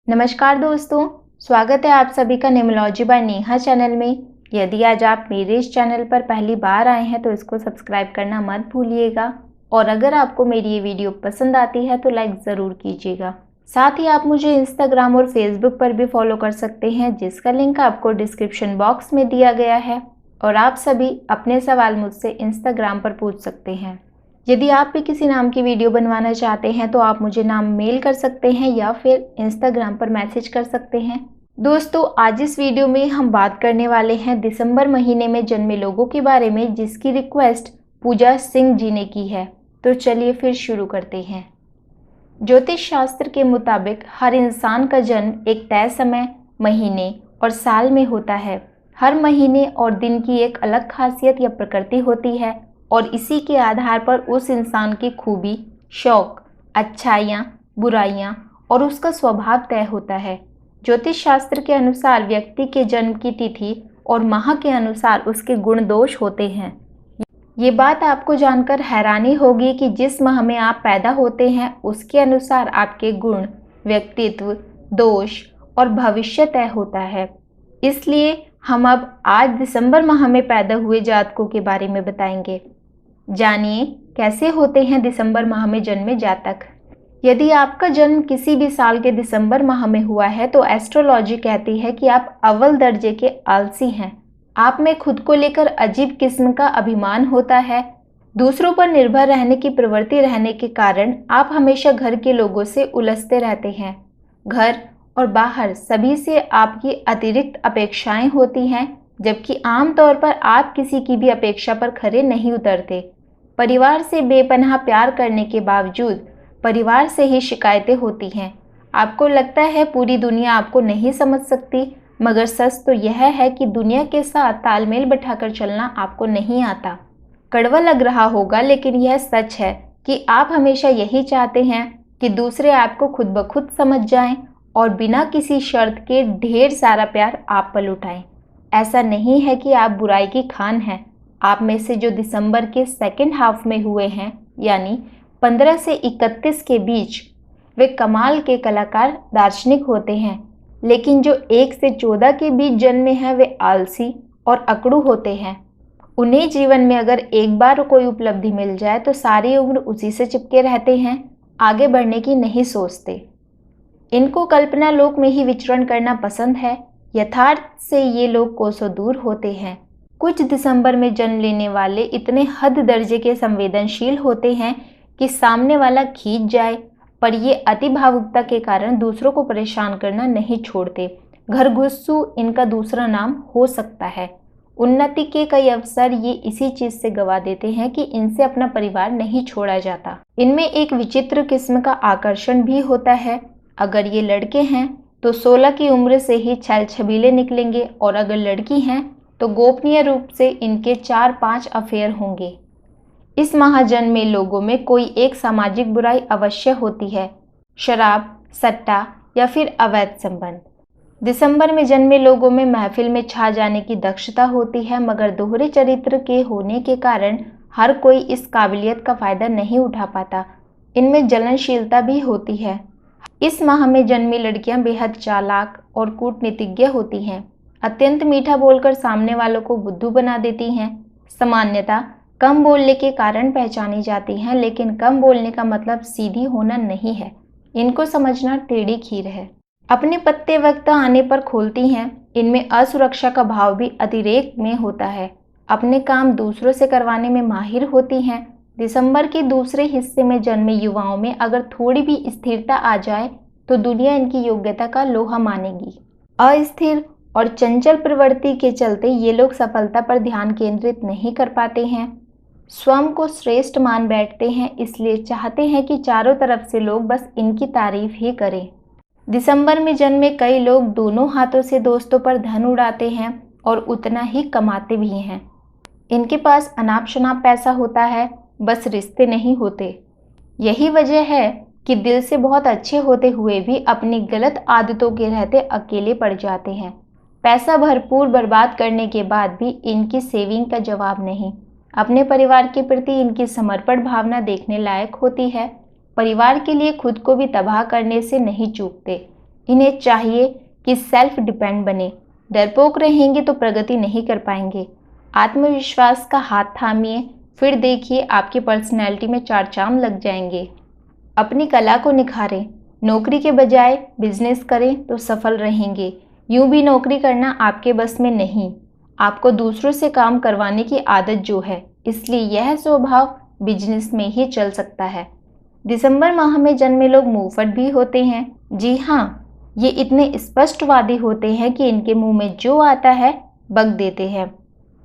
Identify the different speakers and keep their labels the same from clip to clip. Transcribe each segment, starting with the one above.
Speaker 1: नमस्कार दोस्तों, स्वागत है आप सभी का न्यूमरोलॉजी बाय नेहा चैनल में। यदि आज आप मेरे इस चैनल पर पहली बार आए हैं तो इसको सब्सक्राइब करना मत भूलिएगा और अगर आपको मेरी ये वीडियो पसंद आती है तो लाइक ज़रूर कीजिएगा। साथ ही आप मुझे इंस्टाग्राम और फेसबुक पर भी फॉलो कर सकते हैं जिसका लिंक आपको डिस्क्रिप्शन बॉक्स में दिया गया है और आप सभी अपने सवाल मुझसे इंस्टाग्राम पर पूछ सकते हैं। यदि आप भी किसी नाम की वीडियो बनवाना चाहते हैं तो आप मुझे नाम मेल कर सकते हैं या फिर इंस्टाग्राम पर मैसेज कर सकते हैं। दोस्तों, आज इस वीडियो में हम बात करने वाले हैं दिसंबर महीने में जन्मे लोगों के बारे में जिसकी रिक्वेस्ट पूजा सिंह जी ने की है। तो चलिए फिर शुरू करते हैं। ज्योतिष शास्त्र के मुताबिक हर इंसान का जन्म एक तय समय, महीने और साल में होता है। हर महीने और दिन की एक अलग खासियत या प्रकृति होती है और इसी के आधार पर उस इंसान की खूबी, शौक, अच्छाइयाँ, बुराइयाँ और उसका स्वभाव तय होता है। ज्योतिष शास्त्र के अनुसार व्यक्ति के जन्म की तिथि और माह के अनुसार उसके गुण दोष होते हैं। ये बात आपको जानकर हैरानी होगी कि जिस माह में आप पैदा होते हैं उसके अनुसार आपके गुण, व्यक्तित्व, दोष और भविष्य तय होता है। इसलिए हम अब आज दिसंबर माह में पैदा हुए जातकों के बारे में बताएंगे। जानिए कैसे होते हैं दिसंबर माह में जन्मे जातक। यदि आपका जन्म किसी भी साल के दिसंबर माह में हुआ है तो एस्ट्रोलॉजी कहती है कि आप अव्वल दर्जे के आलसी हैं। आप में खुद को लेकर अजीब किस्म का अभिमान होता है। दूसरों पर निर्भर रहने की प्रवृत्ति रहने के कारण आप हमेशा घर के लोगों से उलझते रहते हैं। घर और बाहर सभी से आपकी अतिरिक्त अपेक्षाएं होती हैं, जबकि आमतौर पर आप किसी की भी अपेक्षा पर खरे नहीं उतरते। परिवार से बेपनाह प्यार करने के बावजूद परिवार से ही शिकायतें होती हैं। आपको लगता है पूरी दुनिया आपको नहीं समझ सकती, मगर सच तो यह है कि दुनिया के साथ तालमेल बैठाकर चलना आपको नहीं आता। कड़वा लग रहा होगा लेकिन यह सच है कि आप हमेशा यही चाहते हैं कि दूसरे आपको खुद ब खुद समझ जाएं और बिना किसी शर्त के ढेर सारा प्यार आप पर लुटाएं। ऐसा नहीं है कि आप बुराई की खान हैं। आप में से जो दिसंबर के सेकेंड हाफ में हुए हैं यानी 15 से 31 के बीच, वे कमाल के कलाकार, दार्शनिक होते हैं, लेकिन जो 1 से 14 के बीच जन्मे हैं वे आलसी और अकड़ू होते हैं। उन्हें जीवन में अगर एक बार कोई उपलब्धि मिल जाए तो सारी उम्र उसी से चिपके रहते हैं, आगे बढ़ने की नहीं सोचते। इनको कल्पना लोक में ही विचरण करना पसंद है। यथार्थ से ये लोग कोसों दूर होते हैं। कुछ दिसंबर में जन्म लेने वाले इतने हद दर्जे के संवेदनशील होते हैं कि सामने वाला खींच जाए, पर ये अति भावुकता के कारण दूसरों को परेशान करना नहीं छोड़ते। घरगुस्सू इनका दूसरा नाम हो सकता है। उन्नति के कई अवसर ये इसी चीज से गवा देते हैं कि इनसे अपना परिवार नहीं छोड़ा जाता। इनमें एक विचित्र किस्म का आकर्षण भी होता है। अगर ये लड़के हैं तो 16 की उम्र से ही छैल छबीले निकलेंगे और अगर लड़की हैं तो गोपनीय रूप से इनके 4-5 अफेयर होंगे। इस माह जन्मे लोगों में कोई एक सामाजिक बुराई अवश्य होती है, शराब, सट्टा या फिर अवैध संबंध। दिसंबर में जन्मे लोगों में महफिल में छा जाने की दक्षता होती है, मगर दोहरे चरित्र के होने के कारण हर कोई इस काबिलियत का फायदा नहीं उठा पाता। इनमें जलनशीलता भी होती है। इस माह में जन्मी लड़कियां बेहद चालाक और कूटनीतिज्ञ होती हैं। अत्यंत मीठा बोलकर सामने वालों को बुद्धू बना देती हैं। सामान्यतः कम बोलने के कारण पहचानी जाती हैं, लेकिन कम बोलने का मतलब सीधी होना नहीं है। इनको समझना टेढ़ी खीर है। अपने पत्ते वक्त आने पर खोलती हैं। इनमें असुरक्षा का भाव भी अतिरेक में होता है। अपने काम दूसरों से करवाने में माहिर होती हैं। दिसंबर के दूसरे हिस्से में जन्मे युवाओं में अगर थोड़ी भी स्थिरता आ जाए तो दुनिया इनकी योग्यता का लोहा मानेगी। अस्थिर और चंचल प्रवृत्ति के चलते ये लोग सफलता पर ध्यान केंद्रित नहीं कर पाते हैं। स्वयं को श्रेष्ठ मान बैठते हैं, इसलिए चाहते हैं कि चारों तरफ से लोग बस इनकी तारीफ ही करें। दिसंबर में जन्मे कई लोग दोनों हाथों से दोस्तों पर धन उड़ाते हैं और उतना ही कमाते भी हैं। इनके पास अनाप शनाप पैसा होता है, बस रिश्ते नहीं होते। यही वजह है कि दिल से बहुत अच्छे होते हुए भी अपनी गलत आदतों के रहते अकेले पड़ जाते हैं। पैसा भरपूर बर्बाद करने के बाद भी इनकी सेविंग का जवाब नहीं। अपने परिवार के प्रति इनकी समर्पण भावना देखने लायक होती है। परिवार के लिए खुद को भी तबाह करने से नहीं चूकते। इन्हें चाहिए कि सेल्फ डिपेंड बने। डरपोक रहेंगे तो प्रगति नहीं कर पाएंगे। आत्मविश्वास का हाथ थामिए, फिर देखिए आपकी पर्सनैलिटी में चार चांद लग जाएंगे। अपनी कला को निखारें। नौकरी के बजाय बिजनेस करें तो सफल रहेंगे। यूं भी नौकरी करना आपके बस में नहीं। आपको दूसरों से काम करवाने की आदत जो है, इसलिए यह स्वभाव बिजनेस में ही चल सकता है। दिसंबर माह में जन्मे लोग मुंहफट भी होते हैं। जी हाँ, ये इतने स्पष्टवादी होते हैं कि इनके मुंह में जो आता है बक देते हैं।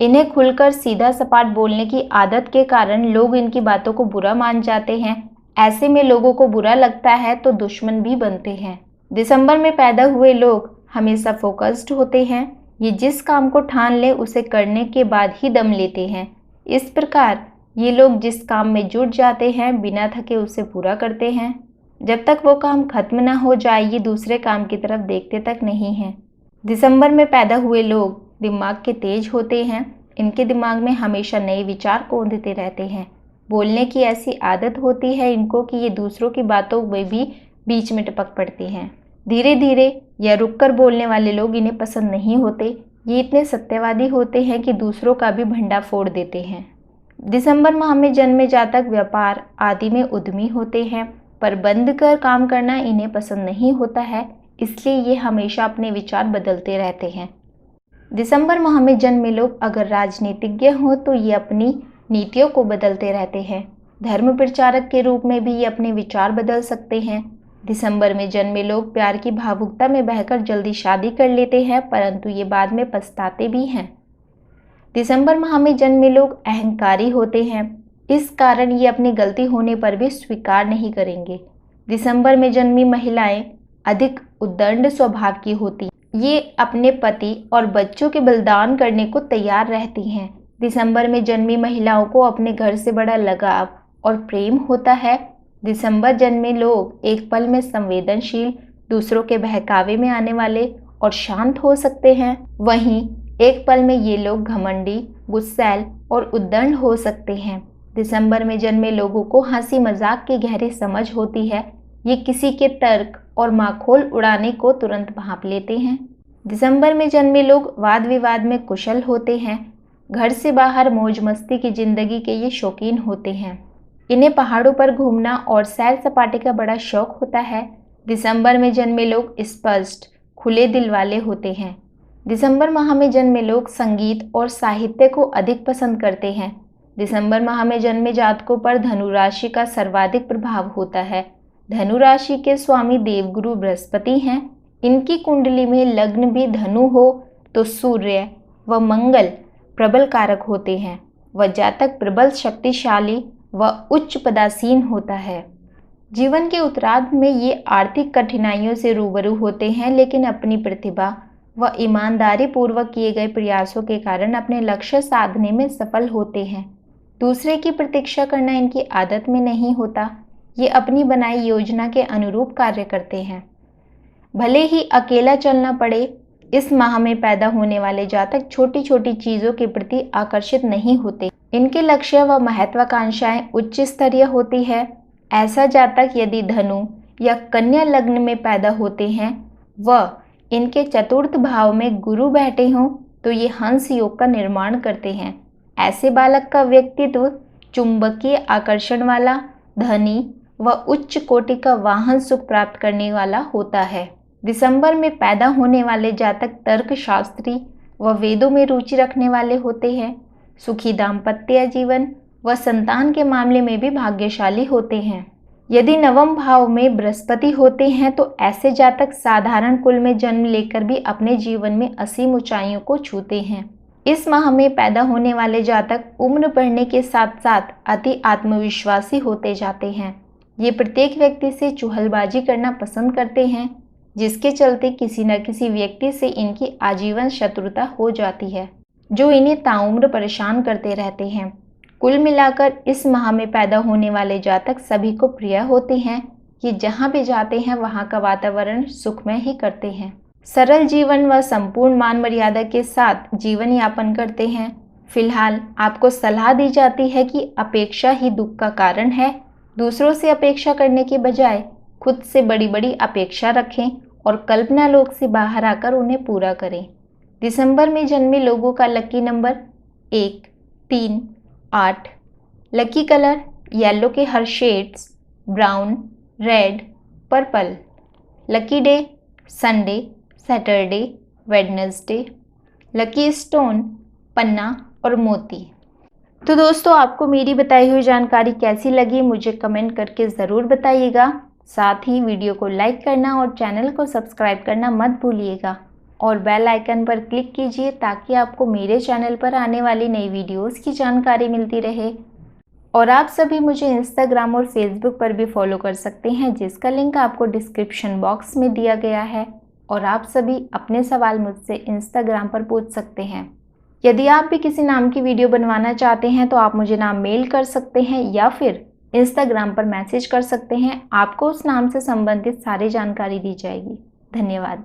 Speaker 1: इन्हें खुलकर सीधा सपाट बोलने की आदत के कारण लोग इनकी बातों को बुरा मान जाते हैं। ऐसे में लोगों को बुरा लगता है तो दुश्मन भी बनते हैं। दिसंबर में पैदा हुए लोग हमेशा फोकस्ड होते हैं। ये जिस काम को ठान ले उसे करने के बाद ही दम लेते हैं। इस प्रकार ये लोग जिस काम में जुट जाते हैं बिना थके उसे पूरा करते हैं। जब तक वो काम खत्म ना हो जाए ये दूसरे काम की तरफ देखते तक नहीं हैं। दिसंबर में पैदा हुए लोग दिमाग के तेज होते हैं। इनके दिमाग में हमेशा नए विचार कौंधते रहते हैं। बोलने की ऐसी आदत होती है इनको कि ये दूसरों की बातों में भी बीच में टपक पड़ती हैं। धीरे धीरे या रुककर बोलने वाले लोग इन्हें पसंद नहीं होते। ये इतने सत्यवादी होते हैं कि दूसरों का भी भंडा फोड़ देते हैं। दिसंबर माह में जन्मे जातक व्यापार आदि में उद्यमी होते हैं, पर बंद कर काम करना इन्हें पसंद नहीं होता है, इसलिए ये हमेशा अपने विचार बदलते रहते हैं। दिसंबर माह में जन्मे लोग अगर राजनीतिज्ञ हों तो ये अपनी नीतियों को बदलते रहते हैं। धर्म प्रचारक के रूप में भी ये अपने विचार बदल सकते हैं। दिसंबर में जन्मे लोग प्यार की भावुकता में बहकर जल्दी शादी कर लेते हैं, परंतु ये बाद में पछताते भी हैं। दिसंबर माह में जन्मे लोग अहंकारी होते हैं, इस कारण ये अपनी गलती होने पर भी स्वीकार नहीं करेंगे। दिसंबर में जन्मी महिलाएं अधिक उद्दंड स्वभाव की होती, ये अपने पति और बच्चों के बलिदान करने को तैयार रहती हैं। दिसंबर में जन्मी महिलाओं को अपने घर से बड़ा लगाव और प्रेम होता है। दिसंबर जन्मे लोग एक पल में संवेदनशील, दूसरों के बहकावे में आने वाले और शांत हो सकते हैं। वहीं एक पल में ये लोग घमंडी, गुस्सैल और उद्दंड हो सकते हैं। दिसंबर में जन्मे लोगों को हंसी मजाक की गहरी समझ होती है। ये किसी के तर्क और माखौल उड़ाने को तुरंत भांप लेते हैं। दिसंबर में जन्मे लोग वाद विवाद में कुशल होते हैं। घर से बाहर मौज मस्ती की जिंदगी के ये शौकीन होते हैं। इन्हें पहाड़ों पर घूमना और सैर सपाटे का बड़ा शौक होता है। दिसंबर में जन्मे लोग स्पष्ट, खुले दिल वाले होते हैं। दिसंबर माह में जन्मे लोग संगीत और साहित्य को अधिक पसंद करते हैं। दिसंबर माह में जन्मे जातकों पर धनु राशि का सर्वाधिक प्रभाव होता है। धनु राशि के स्वामी देवगुरु बृहस्पति हैं। इनकी कुंडली में लग्न भी धनु हो तो सूर्य व मंगल प्रबल कारक होते हैं। वह जातक प्रबल, शक्तिशाली व उच्च पदासीन होता है। जीवन के उत्तरार्ध में ये आर्थिक कठिनाइयों से रूबरू होते हैं, लेकिन अपनी प्रतिभा व ईमानदारी पूर्वक किए गए प्रयासों के कारण अपने लक्ष्य साधने में सफल होते हैं। दूसरे की प्रतीक्षा करना इनकी आदत में नहीं होता। ये अपनी बनाई योजना के अनुरूप कार्य करते हैं, भले ही अकेला चलना पड़े। इस माह में पैदा होने वाले जातक छोटी छोटी चीजों के प्रति आकर्षित नहीं होते। इनके लक्ष्य व महत्वाकांक्षाएं उच्च स्तरीय होती है। ऐसा जातक यदि धनु या कन्या लग्न में पैदा होते हैं व इनके चतुर्थ भाव में गुरु बैठे हों तो ये हंस योग का निर्माण करते हैं। ऐसे बालक का व्यक्तित्व चुंबकीय आकर्षण वाला, धनी व उच्च कोटि का वाहन सुख प्राप्त करने वाला होता है। दिसंबर में पैदा होने वाले जातक तर्कशास्त्री व वेदों में रुचि रखने वाले होते हैं। सुखी दाम्पत्य जीवन व संतान के मामले में भी भाग्यशाली होते हैं। यदि नवम भाव में बृहस्पति होते हैं तो ऐसे जातक साधारण कुल में जन्म लेकर भी अपने जीवन में असीम ऊंचाइयों को छूते हैं। इस माह में पैदा होने वाले जातक उम्र बढ़ने के साथ साथ अति आत्मविश्वासी होते जाते हैं। ये प्रत्येक व्यक्ति से चुहलबाजी करना पसंद करते हैं, जिसके चलते किसी न किसी व्यक्ति से इनकी आजीवन शत्रुता हो जाती है, जो इन्हें ताउम्र परेशान करते रहते हैं। कुल मिलाकर इस माह में पैदा होने वाले जातक सभी को प्रिय होते हैं। ये जहाँ भी जाते हैं वहाँ का वातावरण सुखमय ही करते हैं। सरल जीवन व संपूर्ण मान मर्यादा के साथ जीवन यापन करते हैं। फिलहाल आपको सलाह दी जाती है कि अपेक्षा ही दुख का कारण है। दूसरों से अपेक्षा करने के बजाय खुद से बड़ी बड़ी अपेक्षा रखें और कल्पना लोक से बाहर आकर उन्हें पूरा करें। दिसंबर में जन्मे लोगों का lucky number 1, 3, 8। Lucky colour yellow के हर shades, brown, red, purple. Lucky day Sunday, Saturday, Wednesday. Lucky stone पन्ना और मोती। तो दोस्तों, आपको मेरी बताई हुई जानकारी कैसी लगी मुझे कमेंट करके ज़रूर बताइएगा। साथ ही वीडियो को लाइक करना और चैनल को सब्सक्राइब करना मत भूलिएगा और बेल आइकन पर क्लिक कीजिए ताकि आपको मेरे चैनल पर आने वाली नई वीडियोस की जानकारी मिलती रहे। और आप सभी मुझे इंस्टाग्राम और फेसबुक पर भी फॉलो कर सकते हैं, जिसका लिंक आपको डिस्क्रिप्शन बॉक्स में दिया गया है। और आप सभी अपने सवाल मुझसे इंस्टाग्राम पर पूछ सकते हैं। यदि आप भी किसी नाम की वीडियो बनवाना चाहते हैं तो आप मुझे नाम मेल कर सकते हैं या फिर इंस्टाग्राम पर मैसेज कर सकते हैं। आपको उस नाम से संबंधित सारी जानकारी दी जाएगी। धन्यवाद।